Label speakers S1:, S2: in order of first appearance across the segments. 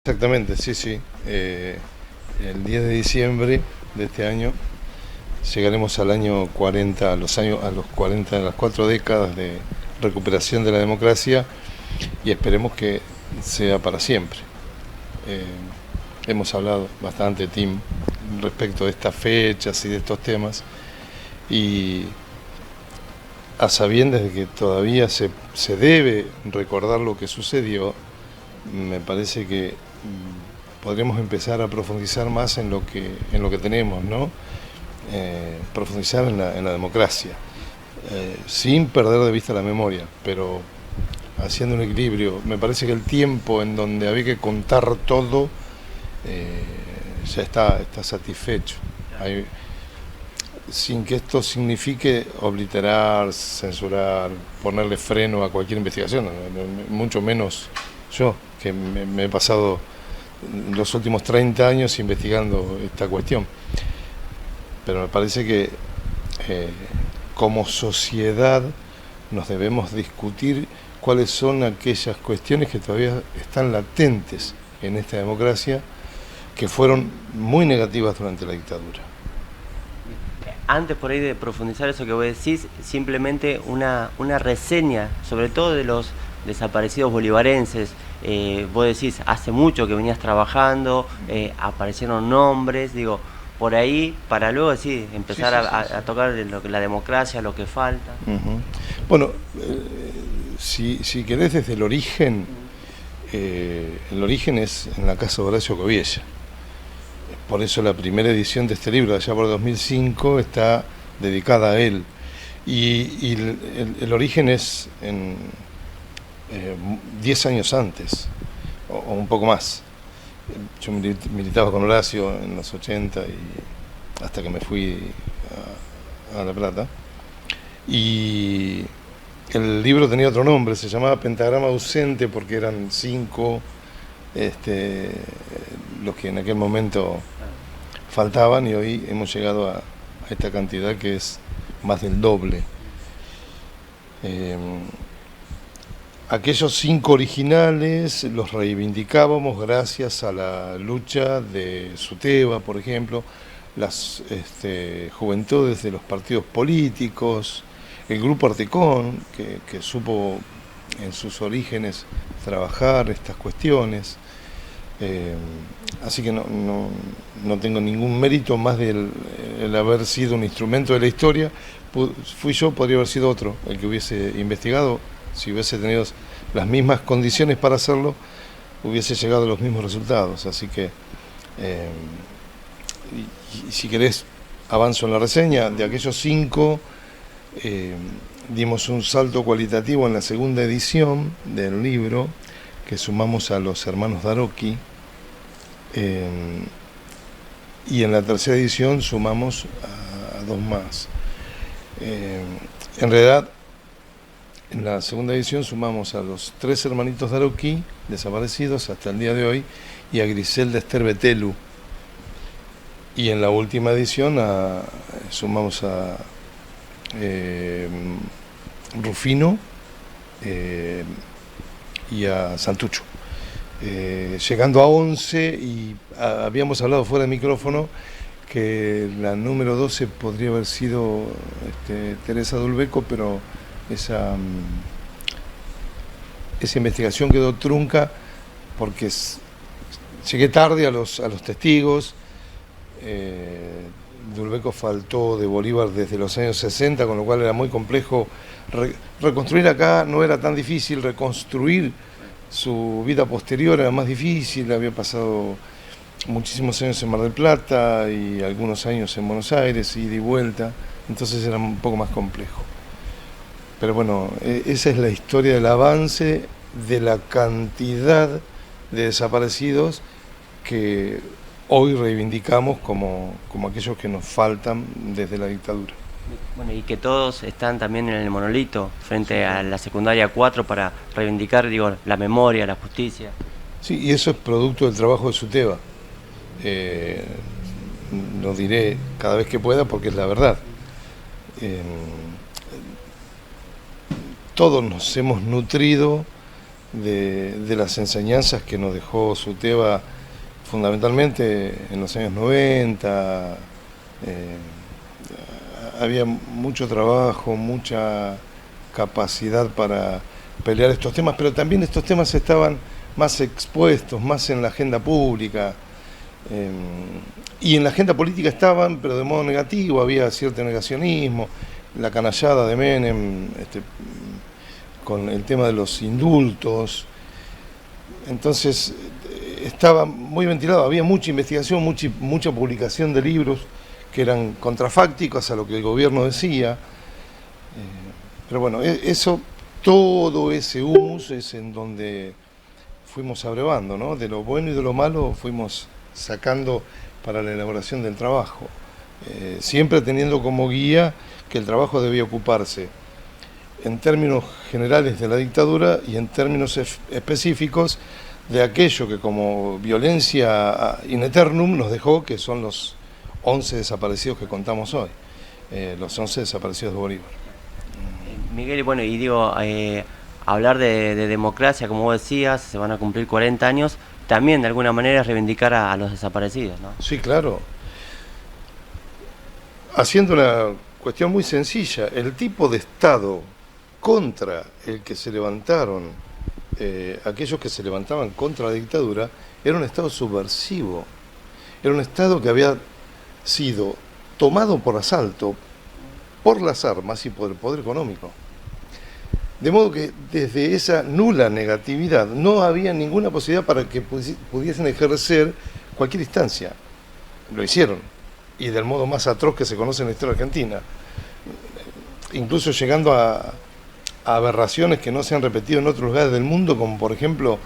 S1: Exactamente, sí, sí. El 10 de diciembre de este año llegaremos al año 40, a los 40, a las 4 décadas de recuperación de la democracia y esperemos que sea para siempre. Eh, Hemos hablado bastante, Tim, respecto de estas fechas y de estos temas y a sabiendas de que todavía se debe recordar lo que sucedió, me parece que podremos empezar a profundizar más en lo que tenemos, ¿no? Profundizar en la democracia, sin perder de vista la memoria, pero haciendo un equilibrio. Me parece que el tiempo en donde había que contar todo eh, ya está satisfecho. Hay, sin que esto signifique obliterar, censurar, ponerle freno a cualquier investigación, mucho menos yo, que me he pasado los últimos 30 años investigando esta cuestión. Pero me parece que eh, como sociedad nos debemos discutir cuáles son aquellas cuestiones que todavía están latentes en esta democracia, que fueron muy negativas durante la dictadura.
S2: Antes por ahí de profundizar eso que vos decís, simplemente una reseña, sobre todo de los desaparecidos bolivarenses. Vos decís, hace mucho que venías trabajando, aparecieron nombres, digo, por ahí, para luego sí, empezar a tocar la democracia, lo que falta.
S1: Uh-huh. Bueno, si querés desde el origen es en la casa de Horacio Coviella. Por eso la primera edición de este libro, allá por 2005, está dedicada a él. Y el origen es en 10 años antes, o un poco más. Yo militaba con Horacio en los 80 y hasta que me fui a La Plata. Y el libro tenía otro nombre, se llamaba Pentagrama Ausente, porque eran 5 los que en aquel momento faltaban, y hoy hemos llegado a esta cantidad que es más del doble. Aquellos 5 originales los reivindicábamos gracias a la lucha de Suteba, por ejemplo, las juventudes de los partidos políticos, el grupo Artecón, que supo en sus orígenes trabajar estas cuestiones. Así que no tengo ningún mérito más del el haber sido un instrumento de la historia. Fui yo, podría haber sido otro el que hubiese investigado. Si hubiese tenido las mismas condiciones para hacerlo, hubiese llegado a los mismos resultados. Así que, y si querés, avanzo en la reseña. De aquellos 5, dimos un salto cualitativo en la segunda edición del libro, que sumamos a los hermanos Daroqui, y en la tercera edición sumamos a 2 más. En realidad, en la segunda edición sumamos a los 3 hermanitos Daroqui, desaparecidos hasta el día de hoy, y a Griselda Esther Betelu. Y en la última edición sumamos a Rufino y a Santucho. Llegando a 11, y habíamos hablado fuera de micrófono que la número 12 podría haber sido Teresa Dulbeco, pero esa investigación quedó trunca porque llegué tarde a los testigos. Dulbeco faltó de Bolívar desde los años 60, con lo cual era muy complejo reconstruir acá. No era tan difícil, reconstruir su vida posterior era más difícil. Había pasado muchísimos años en Mar del Plata y algunos años en Buenos Aires, ida y vuelta, entonces era un poco más complejo. Pero bueno, esa es la historia del avance de la cantidad de desaparecidos que hoy reivindicamos como aquellos que nos faltan desde la dictadura.
S2: Bueno, y que todos están también en el monolito frente a la secundaria 4 para reivindicar, digo, la memoria, la justicia.
S1: Sí, y eso es producto del trabajo de Suteba. Lo diré cada vez que pueda porque es la verdad. Todos nos hemos nutrido de las enseñanzas que nos dejó Suteba fundamentalmente en los años 90. Había mucho trabajo, mucha capacidad para pelear estos temas, pero también estos temas estaban más expuestos, más en la agenda pública. Y en la agenda política estaban, pero de modo negativo, había cierto negacionismo, la canallada de Menem, con el tema de los indultos. Entonces estaba muy ventilado, había mucha investigación, mucha publicación de libros que eran contrafácticos a lo que el gobierno decía. Pero bueno, eso, todo ese humus es en donde fuimos abrevando, ¿no? De lo bueno y de lo malo fuimos sacando para la elaboración del trabajo, siempre teniendo como guía que el trabajo debía ocuparse en términos generales de la dictadura y en términos específicos de aquello que como violencia in eternum nos dejó, que son los 11 desaparecidos que contamos hoy, los 11 desaparecidos de Bolívar.
S2: Miguel, y bueno, y digo, hablar de democracia, como vos decías, se van a cumplir 40 años, también de alguna manera es reivindicar a los desaparecidos, ¿no?
S1: Sí, claro. Haciendo una cuestión muy sencilla, el tipo de Estado contra el que se levantaron, aquellos que se levantaban contra la dictadura, era un Estado subversivo, era un Estado que había sido tomado por asalto por las armas y por el poder económico. De modo que desde esa nula negatividad no había ninguna posibilidad para que pudiesen ejercer cualquier instancia. Lo hicieron, y del modo más atroz que se conoce en la historia argentina, incluso llegando a aberraciones que no se han repetido en otros lugares del mundo, como por ejemplo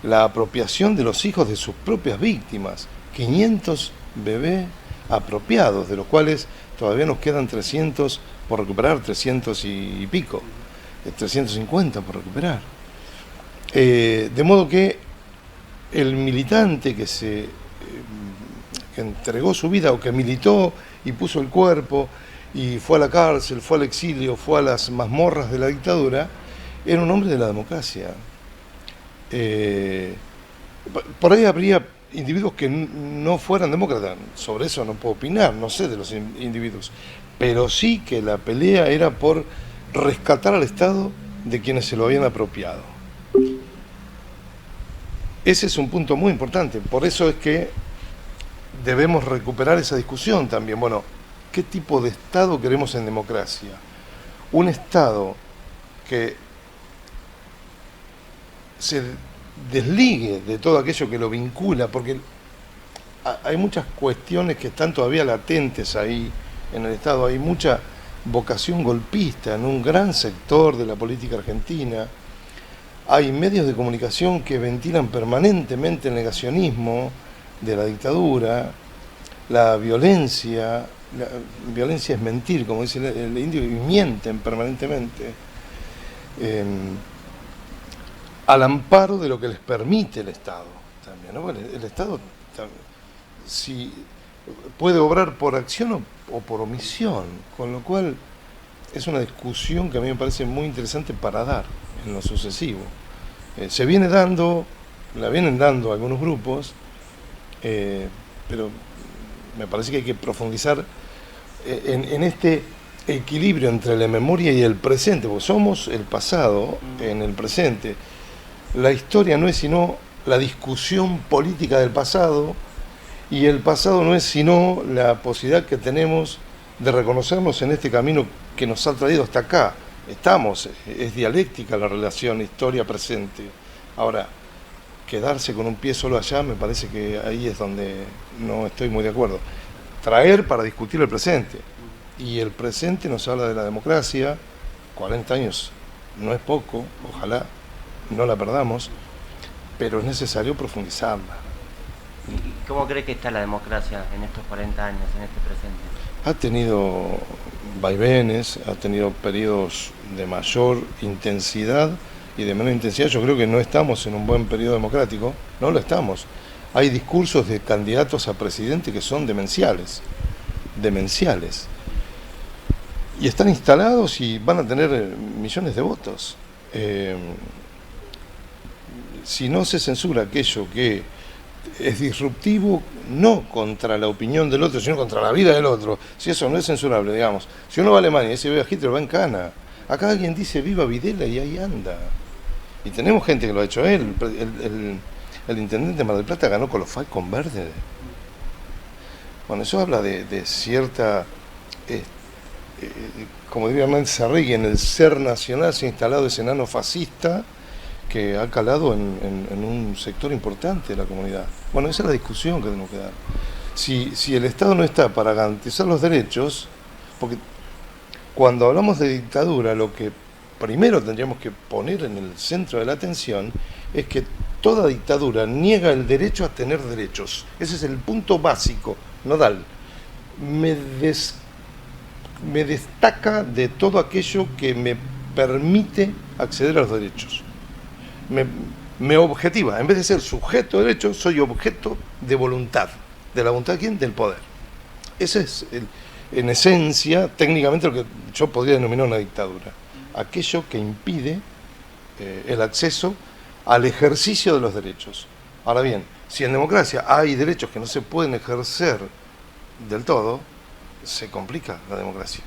S1: la apropiación de los hijos de sus propias víctimas, 500 bebés apropiados, de los cuales todavía nos quedan 300 por recuperar, 300 y pico, 350 por recuperar. De modo que el militante que entregó su vida o que militó y puso el cuerpo y fue a la cárcel, fue al exilio, fue a las mazmorras de la dictadura, era un hombre de la democracia. Por ahí habría individuos que no fueran demócratas, sobre eso no puedo opinar, no sé de los individuos, pero sí que la pelea era por rescatar al Estado de quienes se lo habían apropiado. Ese es un punto muy importante, por eso es que debemos recuperar esa discusión también. Bueno, ¿qué tipo de Estado queremos en democracia? Un Estado que se desligue de todo aquello que lo vincula, porque hay muchas cuestiones que están todavía latentes ahí en el Estado, hay mucha vocación golpista en un gran sector de la política argentina, hay medios de comunicación que ventilan permanentemente el negacionismo de la dictadura, la violencia es mentir, como dice el indio, y mienten permanentemente, al amparo de lo que les permite el Estado también, ¿no? Bueno, el Estado si puede obrar por acción o por omisión, con lo cual es una discusión que a mí me parece muy interesante para dar en lo sucesivo. Se viene dando, la vienen dando algunos grupos, pero me parece que hay que profundizar en este equilibrio entre la memoria y el presente, porque somos el pasado en el presente. La historia no es sino la discusión política del pasado, y el pasado no es sino la posibilidad que tenemos de reconocernos en este camino que nos ha traído hasta acá. Es dialéctica la relación historia-presente. Ahora, quedarse con un pie solo allá, me parece que ahí es donde no estoy muy de acuerdo. Traer para discutir el presente. Y el presente nos habla de la democracia. 40 años no es poco, ojalá no la perdamos, pero es necesario profundizarla.
S2: ¿Y cómo cree que está la democracia en estos 40 años, en este presente?
S1: Ha tenido vaivenes, ha tenido periodos de mayor intensidad y de menor intensidad. Yo creo que no estamos en un buen periodo democrático, no lo estamos. Hay discursos de candidatos a presidente que son demenciales. Y están instalados y van a tener millones de votos. si no se censura aquello que es disruptivo, no contra la opinión del otro, sino contra la vida del otro, si eso no es censurable, digamos, si uno va a Alemania y dice viva Hitler, va en cana. Acá alguien dice viva Videla y ahí anda. Y tenemos gente que lo ha hecho él. El intendente de Mar del Plata ganó con los Falcon Verde. Bueno, eso habla de cierta, como diría Hernández Arregui, en el ser nacional se ha instalado ese enano fascista que ha calado en un sector importante de la comunidad. Bueno, esa es la discusión que tenemos que dar. Si el Estado no está para garantizar los derechos, porque cuando hablamos de dictadura, lo que primero tendríamos que poner en el centro de la atención es que toda dictadura niega el derecho a tener derechos. Ese es el punto básico, nodal. Me destaca de todo aquello que me permite acceder a los derechos. Me objetiva, en vez de ser sujeto de derechos, soy objeto de voluntad. ¿De la voluntad de quién? Del poder. Ese es, en esencia, técnicamente lo que yo podría denominar una dictadura. Aquello que impide el acceso al ejercicio de los derechos. Ahora bien, si en democracia hay derechos que no se pueden ejercer del todo, se complica la democracia.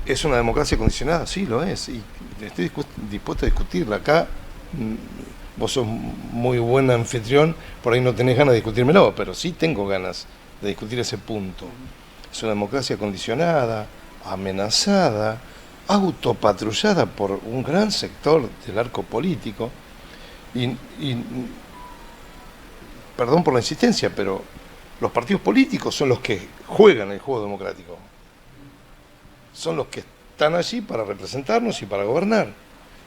S1: ¿Es una democracia condicionada? Sí, lo es, y estoy dispuesto a discutirla. Acá vos sos muy buen anfitrión, por ahí no tenés ganas de discutírmelo, pero sí tengo ganas de discutir ese punto. Es una democracia condicionada, amenazada, autopatrullada por un gran sector del arco político, y perdón por la insistencia, pero los partidos políticos son los que juegan el juego democrático. Son los que están allí para representarnos y para gobernar.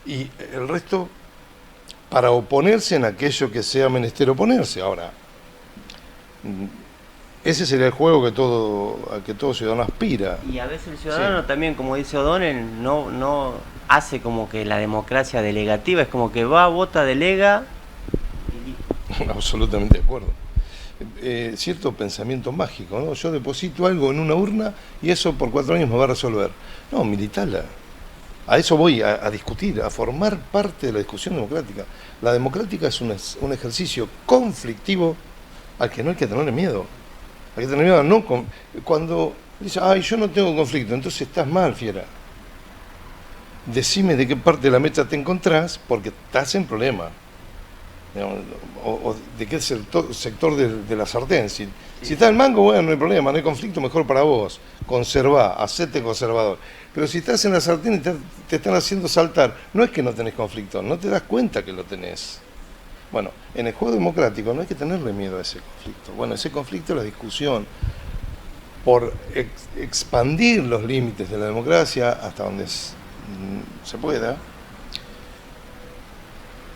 S1: Y el resto para oponerse en aquello que sea menester oponerse. Ahora, ese sería el juego al que todo ciudadano aspira.
S2: Y a veces el ciudadano también, como dice O'Donnell, no hace como que la democracia delegativa, es como que va, vota, delega y listo.
S1: Absolutamente de acuerdo. Cierto pensamiento mágico, ¿no? Yo deposito algo en una urna y eso por 4 años me va a resolver. No, militala. A eso voy, a discutir, a formar parte de la discusión democrática. La democrática es un ejercicio conflictivo al que no hay que tenerle miedo. Hay que tener miedo cuando dice, ay, yo no tengo conflicto, entonces estás mal, fiera. Decime de qué parte de la meta te encontrás, porque estás en problema. Digamos, o de qué sector de la sartén. Si está el mango, bueno, no hay problema, no hay conflicto, mejor para vos. Conservá, hacete conservador. Pero si estás en la sartén y te están haciendo saltar, no es que no tenés conflicto, no te das cuenta que lo tenés. Bueno, en el juego democrático no hay que tenerle miedo a ese conflicto. Bueno, ese conflicto, la discusión por expandir los límites de la democracia hasta donde se pueda.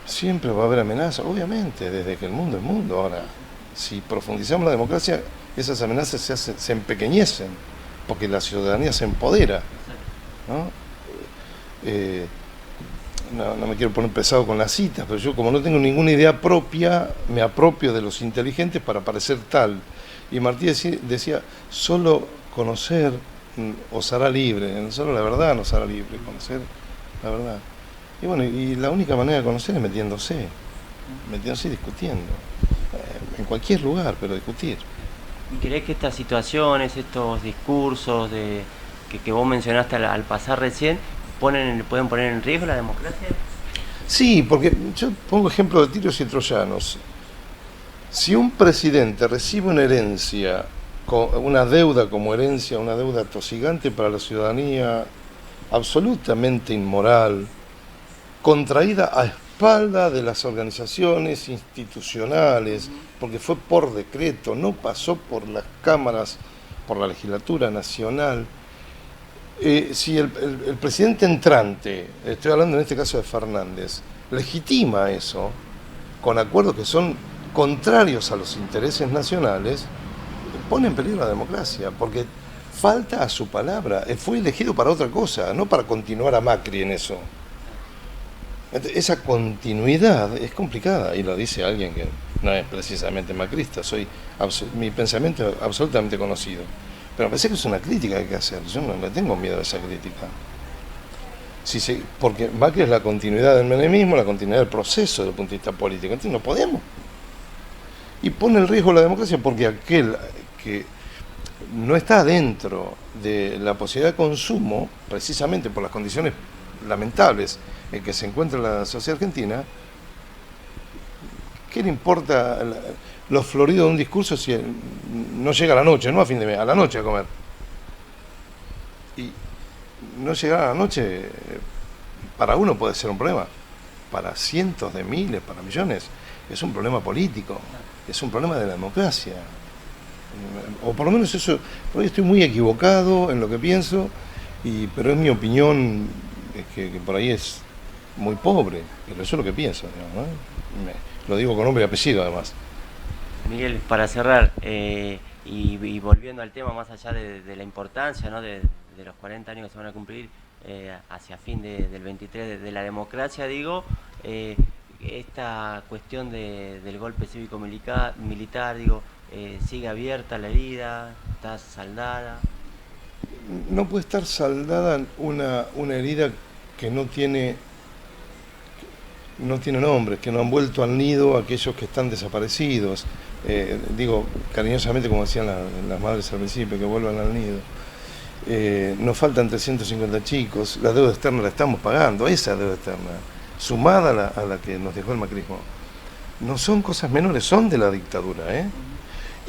S1: Siempre va a haber amenazas, obviamente, desde que el mundo es mundo. Ahora, si profundizamos la democracia, esas amenazas se empequeñecen, porque la ciudadanía se empodera, ¿no? No me quiero poner pesado con las citas, pero yo como no tengo ninguna idea propia, me apropio de los inteligentes para parecer tal. Y Martí decía, solo conocer os hará libre, solo la verdad nos hará libre, conocer la verdad. Y bueno, y la única manera de conocer es metiéndose y discutiendo, en cualquier lugar, pero discutir.
S2: ¿Y crees que estas situaciones, estos discursos que vos mencionaste al pasar recién, pueden poner en riesgo la democracia?
S1: Sí, porque yo pongo ejemplo de tiros y troyanos. Si un presidente recibe una herencia, una deuda como herencia, una deuda tosigante para la ciudadanía, absolutamente inmoral, contraída a espalda de las organizaciones institucionales, porque fue por decreto, no pasó por las cámaras, por la legislatura nacional. Si el presidente entrante, estoy hablando en este caso de Fernández, legitima eso, con acuerdos que son contrarios a los intereses nacionales, pone en peligro la democracia, porque falta a su palabra. Fue elegido para otra cosa, no para continuar a Macri en eso. Esa continuidad es complicada, y lo dice alguien que no es precisamente macrista. Mi pensamiento es absolutamente conocido, pero me parece que es una crítica que hay que hacer. Yo no le tengo miedo a esa crítica. Porque Macri es la continuidad del menemismo, la continuidad del proceso desde el punto de vista político. Entonces no podemos. Y pone en riesgo la democracia porque aquel que no está dentro de la posibilidad de consumo, precisamente por las condiciones lamentables en que se encuentra la sociedad argentina, ¿qué le importa lo florido de un discurso si no llega a la noche, no a fin de mes, a la noche a comer? Y no llegar a la noche para uno puede ser un problema, para cientos de miles, para millones, es un problema político, es un problema de la democracia. O por lo menos eso, por ahí estoy muy equivocado en lo que pienso, pero es mi opinión, que por ahí es muy pobre, pero eso es lo que pienso, digamos, ¿eh? Lo digo con nombre y apellido además.
S2: Miguel, para cerrar, y volviendo al tema más allá de la importancia, ¿no?, de los 40 años que se van a cumplir hacia fin del 23 de la democracia, digo, esta cuestión del golpe cívico-militar, digo, ¿sigue abierta la herida? ¿Está saldada?
S1: No puede estar saldada una herida que no tiene nombre, que no han vuelto al nido aquellos que están desaparecidos. Digo cariñosamente, como decían las madres al principio, que vuelvan al nido. Nos faltan 350 chicos, la deuda externa la estamos pagando, esa deuda externa, sumada a la que nos dejó el macrismo. No son cosas menores, son de la dictadura,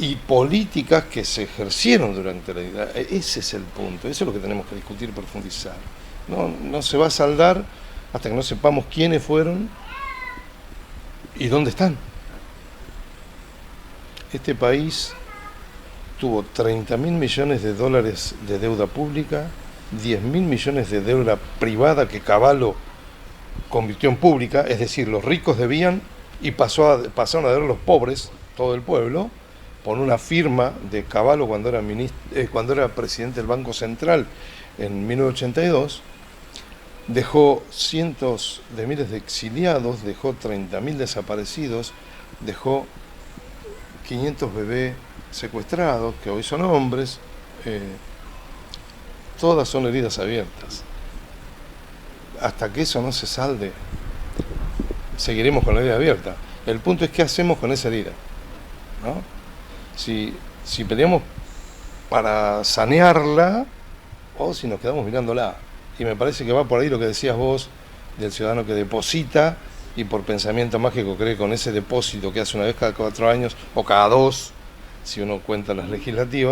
S1: y políticas que se ejercieron durante la dictadura. Ese es el punto, eso es lo que tenemos que discutir y profundizar. No se va a saldar hasta que no sepamos quiénes fueron y dónde están. Este país tuvo 30.000 millones de dólares de deuda pública, 10.000 millones de deuda privada que Cavallo convirtió en pública, es decir, los ricos debían y pasaron a deber los pobres, todo el pueblo, por una firma de Cavallo cuando era presidente del Banco Central en 1982. Dejó cientos de miles de exiliados, dejó 30.000 desaparecidos, dejó 500 bebés secuestrados, que hoy son hombres. Todas son heridas abiertas. Hasta que eso no se salde, seguiremos con la herida abierta. El punto es qué hacemos con esa herida, ¿no? Si peleamos para sanearla o si nos quedamos mirándola. Y me parece que va por ahí lo que decías vos, del ciudadano que deposita y por pensamiento mágico cree con ese depósito que hace una vez cada 4 años o cada 2, si uno cuenta las legislativas,